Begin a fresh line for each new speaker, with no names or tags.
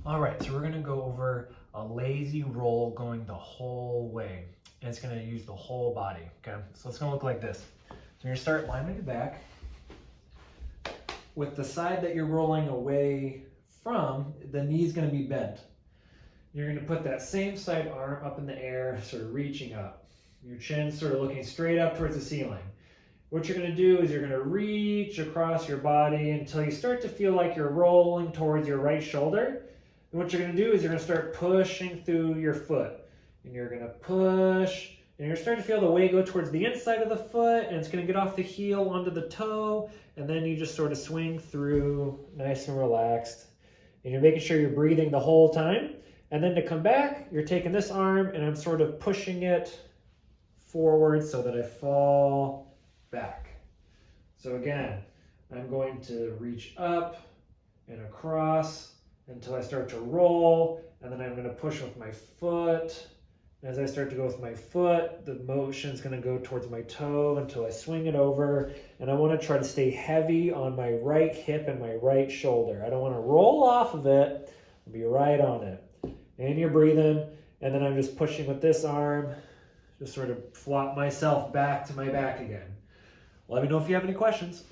All right, so we're gonna go over a lazy roll going the whole way. And it's gonna use the whole body, okay? So it's gonna look like this. So you're gonna start lying on your back. With the side that you're rolling away from, the knee's gonna be bent. You're gonna put that same side arm up in the air, sort of reaching up. Your chin's sort of looking straight up towards the ceiling. What you're gonna do is you're gonna reach across your body until you start to feel like you're rolling towards your right shoulder. And what you're gonna do is you're gonna start pushing through your foot. And you're gonna push, and you're starting to feel the weight go towards the inside of the foot, and it's gonna get off the heel onto the toe, and then you just sort of swing through nice and relaxed. And you're making sure you're breathing the whole time. And then to come back, you're taking this arm, and I'm sort of pushing it forward so that I fall back. So again, I'm going to reach up and across until I start to roll, and then I'm going to push with my foot. As I start to go with my foot, the motion is going to go towards my toe until I swing it over, and I want to try to stay heavy on my right hip and my right shoulder. I don't want to roll off of it. I'll be right on it. And you're breathing, and then I'm just pushing with this arm, just sort of flop myself back to my back again. Let me know if you have any questions.